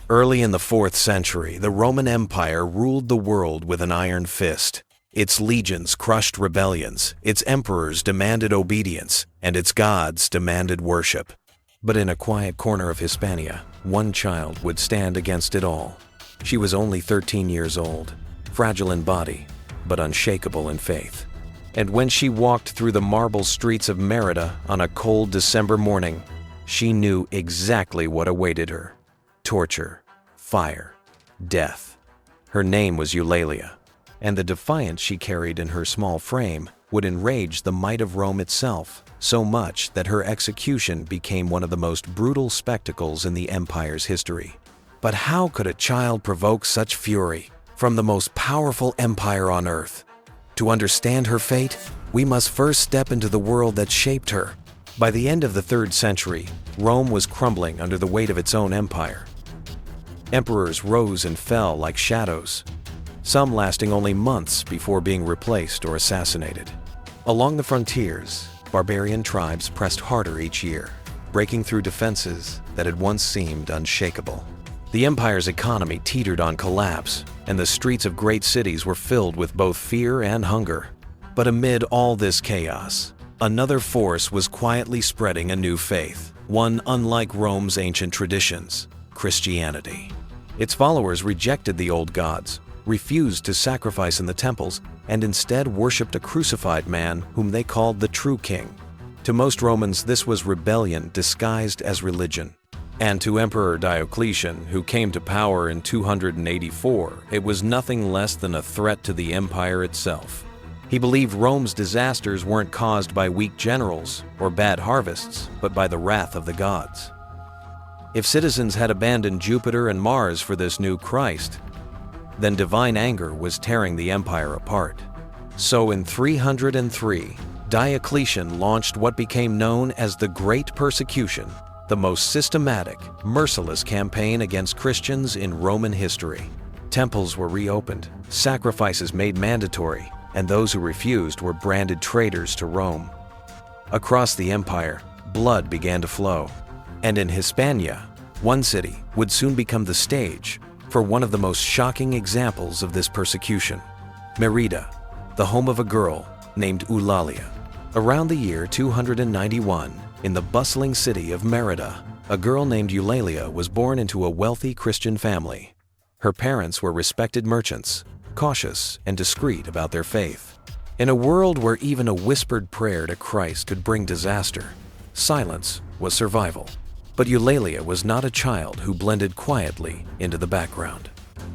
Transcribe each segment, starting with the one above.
Early in the 4th century, the Roman Empire ruled the world with an iron fist. Its legions crushed rebellions, its emperors demanded obedience, and its gods demanded worship. But in a quiet corner of Hispania, one child would stand against it all. She was only 13 years old, fragile in body, but unshakable in faith. And when she walked through the marble streets of Mérida on a cold December morning, she knew exactly what awaited her: torture, fire, death. Her name was Eulalia, and the defiance she carried in her small frame would enrage the might of Rome itself, so much that her execution became one of the most brutal spectacles in the empire's history. But how could a child provoke such fury from the most powerful empire on earth? To understand her fate, we must first step into the world that shaped her. By the end of the 3rd century, Rome was crumbling under the weight of its own empire. Emperors rose and fell like shadows, some lasting only months before being replaced or assassinated. Along the frontiers, barbarian tribes pressed harder each year, breaking through defenses that had once seemed unshakable. The empire's economy teetered on collapse, and the streets of great cities were filled with both fear and hunger. But amid all this chaos, another force was quietly spreading a new faith, one unlike Rome's ancient traditions: Christianity. Its followers rejected the old gods, refused to sacrifice in the temples, and instead worshipped a crucified man whom they called the true king. To most Romans, this was rebellion disguised as religion. And to Emperor Diocletian, who came to power in 284, it was nothing less than a threat to the empire itself. He believed Rome's disasters weren't caused by weak generals or bad harvests, but by the wrath of the gods. If citizens had abandoned Jupiter and Mars for this new Christ, then divine anger was tearing the empire apart. So in 303, Diocletian launched what became known as the Great Persecution, the most systematic, merciless campaign against Christians in Roman history. Temples were reopened, sacrifices made mandatory, and those who refused were branded traitors to Rome. Across the empire, blood began to flow, and in Hispania, one city would soon become the stage for one of the most shocking examples of this persecution: Mérida, the home of a girl named Eulalia. Around the year 291, in the bustling city of Mérida, a girl named Eulalia was born into a wealthy Christian family. Her parents were respected merchants, cautious and discreet about their faith. In a world where even a whispered prayer to Christ could bring disaster, silence was survival. But Eulalia was not a child who blended quietly into the background.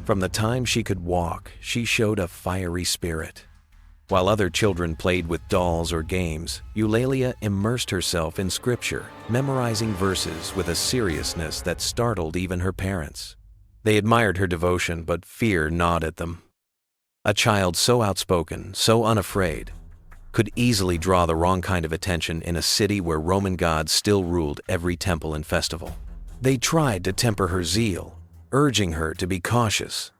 From the time she could walk, she showed a fiery spirit. While other children played with dolls or games, Eulalia immersed herself in scripture, memorizing verses with a seriousness that startled even her parents. They admired her devotion, but fear gnawed at them. A child so outspoken, so unafraid, could easily draw the wrong kind of attention in a city where Roman gods still ruled every temple and festival. They tried to temper her zeal, urging her to be cautious.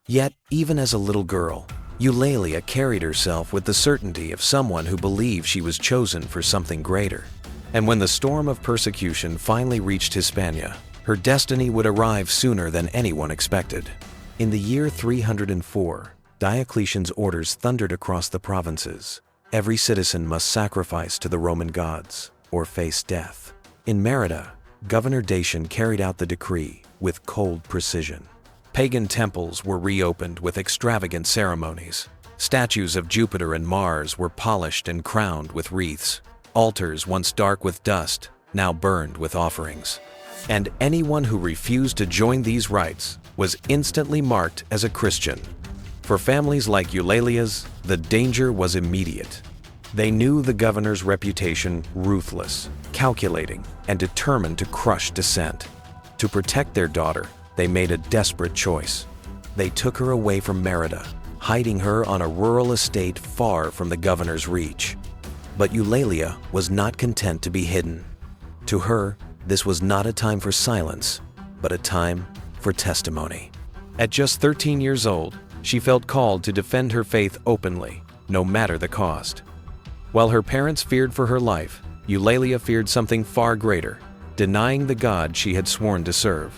Yet, even as a little girl, Eulalia carried herself with the certainty of someone who believed she was chosen for something greater. And when the storm of persecution finally reached Hispania, her destiny would arrive sooner than anyone expected. In the year 304, Diocletian's orders thundered across the provinces. Every citizen must sacrifice to the Roman gods or face death. In Mérida, Governor Dacian carried out the decree with cold precision. Pagan temples were reopened with extravagant ceremonies. Statues of Jupiter and Mars were polished and crowned with wreaths. Altars once dark with dust, now burned with offerings. And anyone who refused to join these rites was instantly marked as a Christian. For families like Eulalia's, the danger was immediate. They knew the governor's reputation ruthless, calculating, and determined to crush dissent. To protect their daughter, they made a desperate choice. They took her away from Mérida, hiding her on a rural estate far from the governor's reach. But Eulalia was not content to be hidden. To her, this was not a time for silence, but a time for testimony. At just 13 years old, she felt called to defend her faith openly, no matter the cost. While her parents feared for her life, Eulalia feared something far greater: denying the God she had sworn to serve.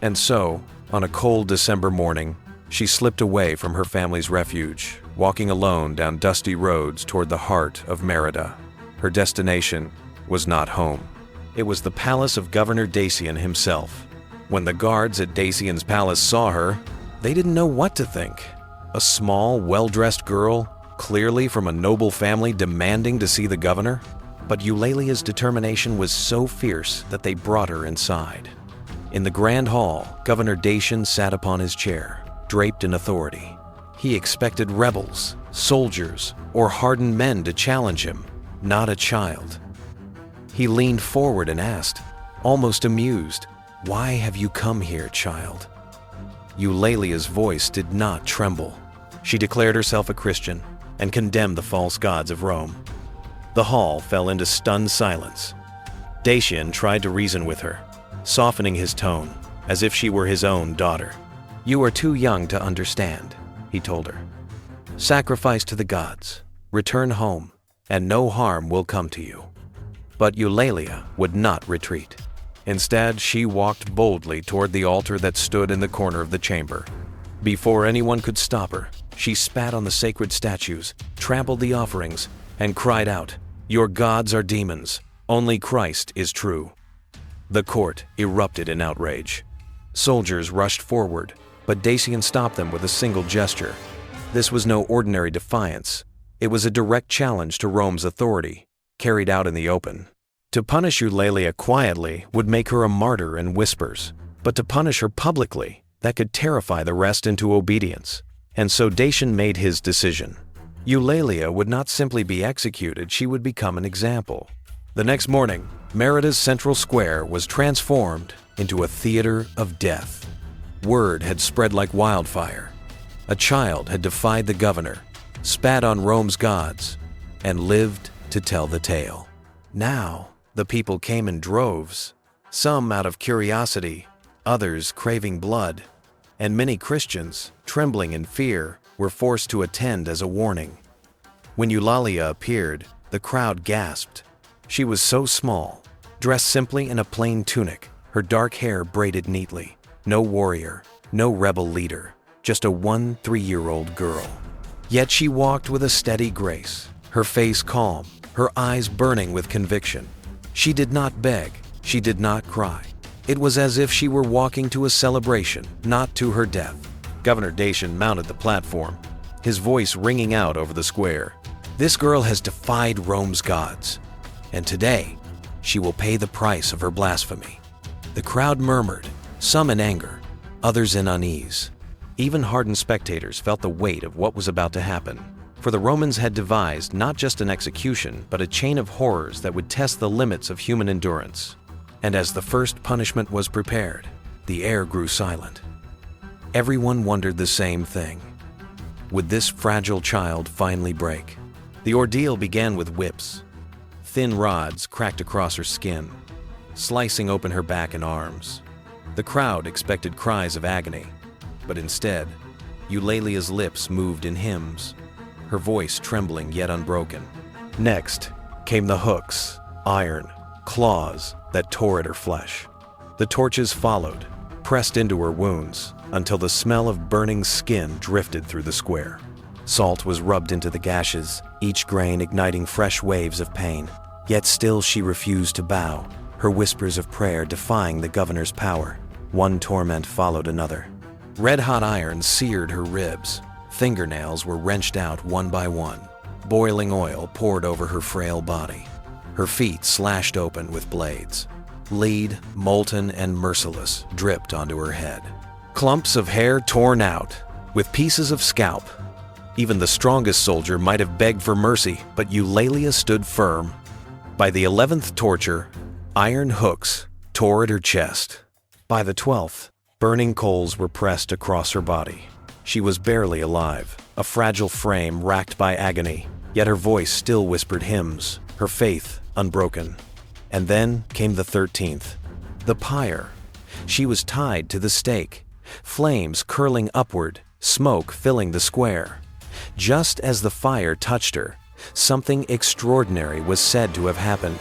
And so, on a cold December morning, she slipped away from her family's refuge, walking alone down dusty roads toward the heart of Mérida. Her destination was not home. It was the palace of Governor Dacian himself. When the guards at Dacian's palace saw her, they didn't know what to think. A small, well-dressed girl, clearly from a noble family, demanding to see the governor? But Eulalia's determination was so fierce that they brought her inside. In the grand hall, Governor Dacian sat upon his chair, draped in authority. He expected rebels, soldiers, or hardened men to challenge him, not a child. He leaned forward and asked, almost amused, "Why have you come here, child?" Eulalia's voice did not tremble. She declared herself a Christian and condemned the false gods of Rome. The hall fell into stunned silence. Dacian tried to reason with her, softening his tone, as if she were his own daughter. "You are too young to understand," he told her. "Sacrifice to the gods, return home, and no harm will come to you." But Eulalia would not retreat. Instead, she walked boldly toward the altar that stood in the corner of the chamber. Before anyone could stop her, she spat on the sacred statues, trampled the offerings, and cried out, "Your gods are demons. Only Christ is true." The court erupted in outrage. Soldiers rushed forward, but Dacian stopped them with a single gesture. This was no ordinary defiance. It was a direct challenge to Rome's authority, carried out in the open. To punish Eulalia quietly would make her a martyr in whispers, but to punish her publicly, that could terrify the rest into obedience. And so Dacian made his decision. Eulalia would not simply be executed, she would become an example. The next morning, Mérida's central square was transformed into a theater of death. Word had spread like wildfire. A child had defied the governor, spat on Rome's gods, and lived to tell the tale. Now, the people came in droves, some out of curiosity, others craving blood, and many Christians, trembling in fear, were forced to attend as a warning. When Eulalia appeared, the crowd gasped. She was so small, dressed simply in a plain tunic, her dark hair braided neatly. No warrior, no rebel leader, just a 3-year-old girl. Yet she walked with a steady grace, her face calm, her eyes burning with conviction. She did not beg, she did not cry. It was as if she were walking to a celebration, not to her death. Governor Dacian mounted the platform, his voice ringing out over the square. "This girl has defied Rome's gods, and today she will pay the price of her blasphemy." The crowd murmured, some in anger, others in unease. Even hardened spectators felt the weight of what was about to happen. For the Romans had devised not just an execution, but a chain of horrors that would test the limits of human endurance. And as the first punishment was prepared, the air grew silent. Everyone wondered the same thing. Would this fragile child finally break? The ordeal began with whips. Thin rods cracked across her skin, slicing open her back and arms. The crowd expected cries of agony, but instead, Eulalia's lips moved in hymns, her voice trembling yet unbroken. Next came the hooks, iron, claws that tore at her flesh. The torches followed, pressed into her wounds, until the smell of burning skin drifted through the square. Salt was rubbed into the gashes, each grain igniting fresh waves of pain. Yet still she refused to bow, her whispers of prayer defying the governor's power. One torment followed another. Red-hot iron seared her ribs. Fingernails were wrenched out one by one. Boiling oil poured over her frail body. Her feet slashed open with blades. Lead, molten and merciless, dripped onto her head. Clumps of hair torn out, with pieces of scalp. Even the strongest soldier might have begged for mercy, but Eulalia stood firm. By the 11th torture, iron hooks tore at her chest. By the 12th, burning coals were pressed across her body. She was barely alive, a fragile frame racked by agony, yet her voice still whispered hymns, her faith unbroken. And then came the 13th, the pyre. She was tied to the stake, flames curling upward, smoke filling the square. Just as the fire touched her, something extraordinary was said to have happened.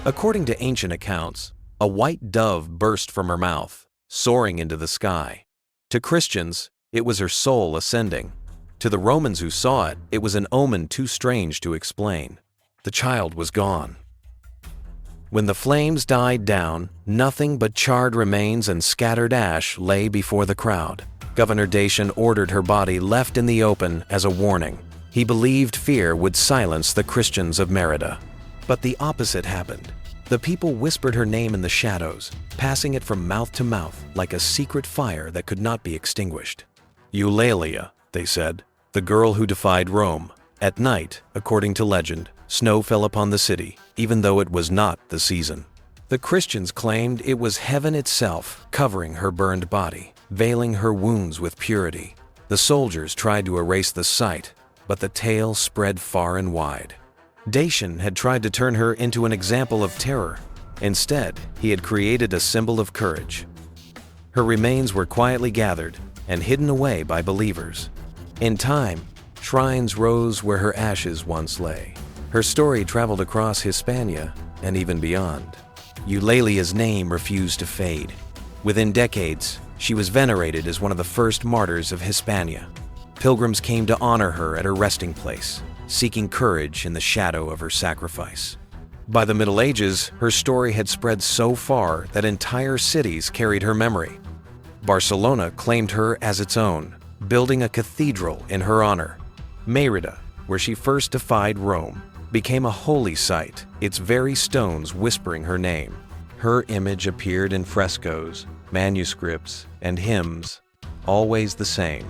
According to ancient accounts, a white dove burst from her mouth, soaring into the sky. To Christians, it was her soul ascending. To the Romans who saw it, it was an omen too strange to explain. The child was gone. When the flames died down, nothing but charred remains and scattered ash lay before the crowd. Governor Dacian ordered her body left in the open as a warning. He believed fear would silence the Christians of Mérida. But the opposite happened. The people whispered her name in the shadows, passing it from mouth to mouth like a secret fire that could not be extinguished. Eulalia, they said, the girl who defied Rome. At night, according to legend, snow fell upon the city, even though it was not the season. The Christians claimed it was heaven itself covering her burned body, veiling her wounds with purity. The soldiers tried to erase the sight, but the tale spread far and wide. Dacian had tried to turn her into an example of terror. Instead, he had created a symbol of courage. Her remains were quietly gathered and hidden away by believers. In time, shrines rose where her ashes once lay. Her story traveled across Hispania and even beyond. Eulalia's name refused to fade. Within decades, she was venerated as one of the first martyrs of Hispania. Pilgrims came to honor her at her resting place, seeking courage in the shadow of her sacrifice. By the Middle Ages, her story had spread so far that entire cities carried her memory. Barcelona claimed her as its own, building a cathedral in her honor. Mérida, where she first defied Rome, became a holy site, its very stones whispering her name. Her image appeared in frescoes, manuscripts, and hymns, always the same.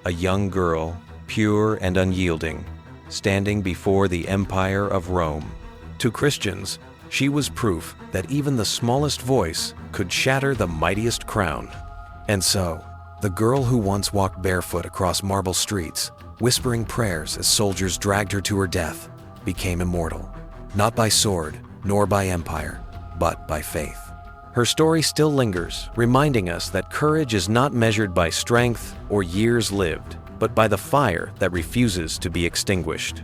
A young girl, pure and unyielding, standing before the Empire of Rome. To Christians, she was proof that even the smallest voice could shatter the mightiest crown. And so, the girl who once walked barefoot across marble streets, whispering prayers as soldiers dragged her to her death, became immortal, not by sword nor by empire, but by faith. Her story still lingers, reminding us that courage is not measured by strength or years lived, but by the fire that refuses to be extinguished.